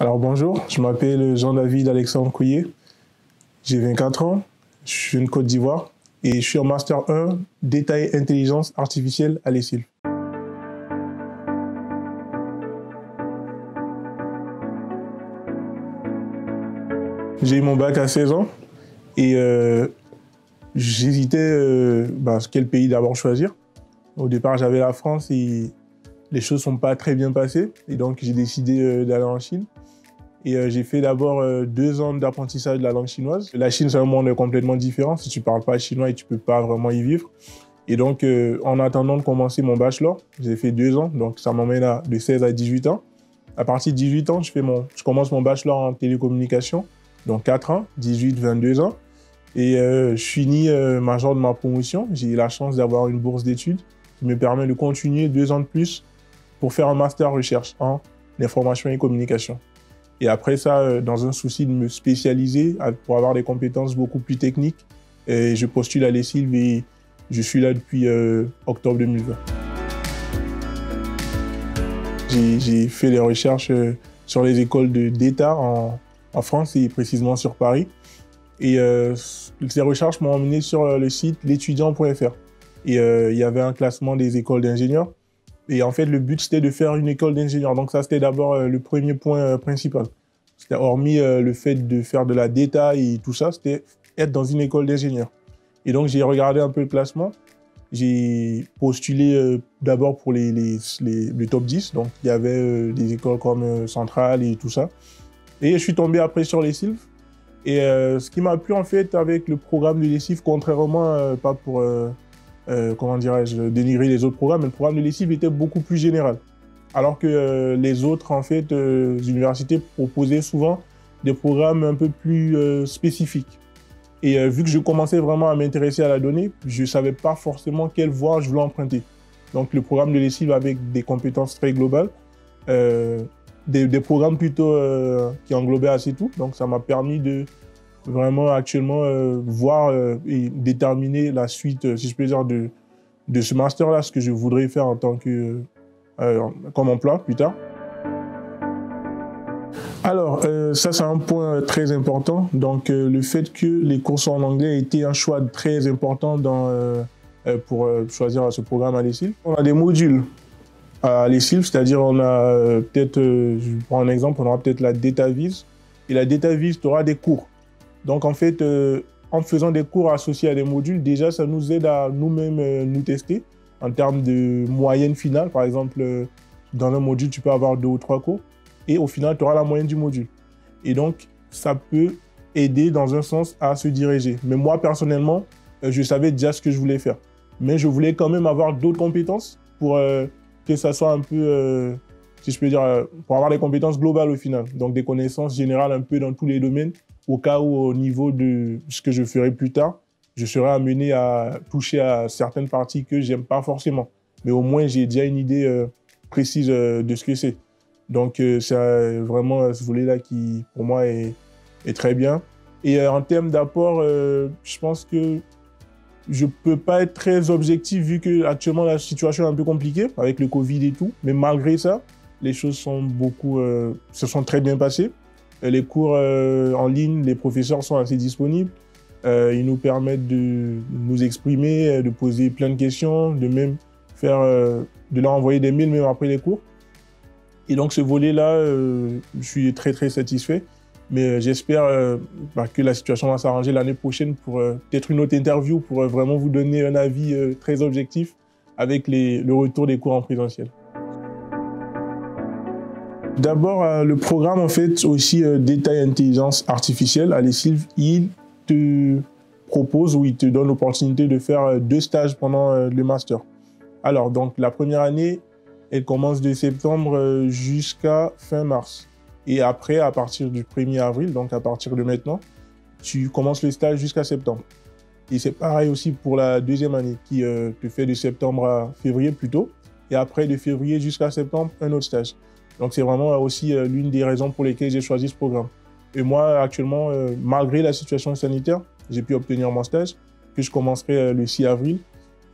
Alors bonjour, je m'appelle Jean-David Alexandre Couillet, j'ai 24 ans, je viens de Côte d'Ivoire et je suis en Master 1 Data et Intelligence Artificielle à l'ESILV. J'ai eu mon bac à 16 ans et j'hésitais quel pays d'abord choisir. Au départ, j'avais la France et les choses ne sont pas très bien passées et donc j'ai décidé d'aller en Chine. Et j'ai fait d'abord 2 ans d'apprentissage de la langue chinoise. La Chine, c'est un monde complètement différent. Si tu ne parles pas chinois, tu ne peux pas vraiment y vivre. Et donc, en attendant de commencer mon bachelor, j'ai fait 2 ans, donc ça m'emmène de 16 à 18 ans. À partir de 18 ans, je commence mon bachelor en télécommunication, donc 4 ans, 18, 22 ans. Et je finis major de ma promotion. J'ai eu la chance d'avoir une bourse d'études qui me permet de continuer 2 ans de plus pour faire un master recherche en information et communication. Et après ça, dans un souci de me spécialiser pour avoir des compétences beaucoup plus techniques, je postule à l'ESILV et je suis là depuis octobre 2020. J'ai fait des recherches sur les écoles d'État en France et précisément sur Paris. Et ces recherches m'ont emmené sur le site l'étudiant.fr. Et il y avait un classement des écoles d'ingénieurs. Et en fait, le but, c'était de faire une école d'ingénieur. Donc ça, c'était d'abord le premier point principal. C'était hormis le fait de faire de la data et tout ça, c'était être dans une école d'ingénieur. Et donc, j'ai regardé un peu le classement. J'ai postulé d'abord pour le top 10. Donc, il y avait des écoles comme Centrale et tout ça. Et je suis tombé après sur l'ESILV. Et ce qui m'a plu, en fait, avec le programme de l'ESILV, contrairement, pas pour... comment dirais-je, dénigrer les autres programmes, mais le programme de l'ESILV était beaucoup plus général. Alors que les autres, en fait, universités proposaient souvent des programmes un peu plus spécifiques. Et vu que je commençais vraiment à m'intéresser à la donnée, je ne savais pas forcément quelle voie je voulais emprunter. Donc le programme de l'ESILV avec des compétences très globales, des programmes plutôt qui englobaient assez tout. Donc ça m'a permis de vraiment actuellement voir et déterminer la suite, si je peux dire, de ce master-là, ce que je voudrais faire en tant que, comme emploi plus tard. Alors, ça c'est un point très important. Donc le fait que les cours soient en anglais a été un choix très important pour choisir ce programme à l'ESILV. On a des modules à l'ESILV, c'est-à-dire on a peut-être, je prends un exemple, on aura peut-être la Data Viz. Et la Data Viz, tu auras des cours. Donc en fait, en faisant des cours associés à des modules, déjà ça nous aide à nous-mêmes nous tester en termes de moyenne finale. Par exemple, dans un module, tu peux avoir 2 ou 3 cours et au final, tu auras la moyenne du module. Et donc, ça peut aider dans un sens à se diriger. Mais moi, personnellement, je savais déjà ce que je voulais faire. Mais je voulais quand même avoir d'autres compétences pour que ça soit un peu, si je peux dire, pour avoir des compétences globales au final. Donc des connaissances générales un peu dans tous les domaines, au cas où au niveau de ce que je ferai plus tard, je serai amené à toucher à certaines parties que j'aime pas forcément. Mais au moins, j'ai déjà une idée précise de ce que c'est. Donc c'est vraiment ce volet-là qui, pour moi, est très bien. Et en termes d'apport, je pense que je peux pas être très objectif vu que actuellement la situation est un peu compliquée avec le Covid et tout. Mais malgré ça, les choses se sont très bien passées. Les cours en ligne, les professeurs sont assez disponibles. Ils nous permettent de nous exprimer, de poser plein de questions, de même de leur envoyer des mails même après les cours. Et donc ce volet-là, je suis très très satisfait. Mais j'espère que la situation va s'arranger l'année prochaine pour peut-être une autre interview pour vraiment vous donner un avis très objectif avec le retour des cours en présentiel. D'abord, le programme en fait aussi Data et Intelligence Artificielle à l'ESILV, il te propose ou il te donne l'opportunité de faire 2 stages pendant le master. Alors donc la première année, elle commence de septembre jusqu'à fin mars. Et après, à partir du 1er avril, donc à partir de maintenant, tu commences le stage jusqu'à septembre. Et c'est pareil aussi pour la deuxième année qui te fait de septembre à février plutôt. Et après, de février jusqu'à septembre, un autre stage. Donc c'est vraiment aussi l'une des raisons pour lesquelles j'ai choisi ce programme. Et moi, actuellement, malgré la situation sanitaire, j'ai pu obtenir mon stage, que je commencerai le 6 avril.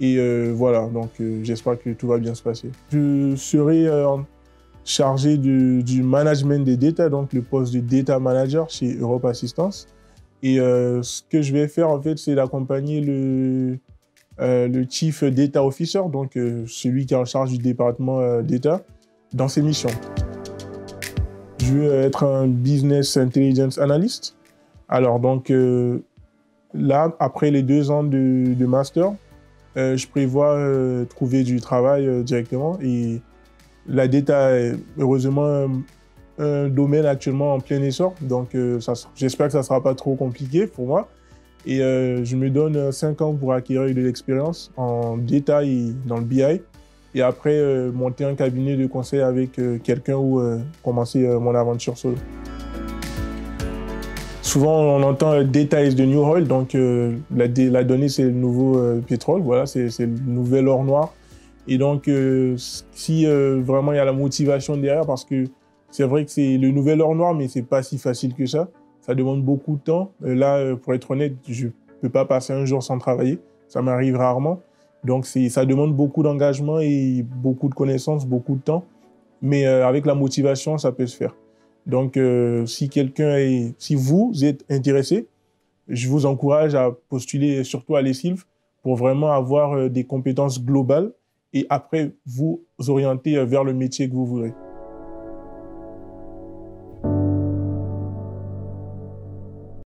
Et voilà, donc j'espère que tout va bien se passer. Je serai chargé du management des data, donc le poste de data manager chez Europe Assistance. Et ce que je vais faire, en fait, c'est d'accompagner le Chief Data Officer, donc celui qui est en charge du département data, dans ses missions. Je veux être un Business Intelligence Analyst. Alors, donc, là, après les 2 ans de master, je prévois trouver du travail directement. Et la data est heureusement un domaine actuellement en plein essor. Donc, j'espère que ça ne sera pas trop compliqué pour moi. Et je me donne 5 ans pour acquérir de l'expérience en data et dans le BI. Et après, monter un cabinet de conseil avec quelqu'un ou commencer mon aventure solo. Souvent, on entend data is the new oil, donc la donnée, c'est le nouveau pétrole, voilà, c'est le nouvel or noir. Et donc, si vraiment il y a la motivation derrière, parce que c'est vrai que c'est le nouvel or noir, mais c'est pas si facile que ça. Ça demande beaucoup de temps. Là, pour être honnête, je peux pas passer un jour sans travailler. Ça m'arrive rarement. Donc, ça demande beaucoup d'engagement et beaucoup de connaissances, beaucoup de temps. Mais avec la motivation, ça peut se faire. Donc, si vous êtes intéressé, je vous encourage à postuler surtout à l'ESILF pour vraiment avoir des compétences globales et après vous orienter vers le métier que vous voudrez.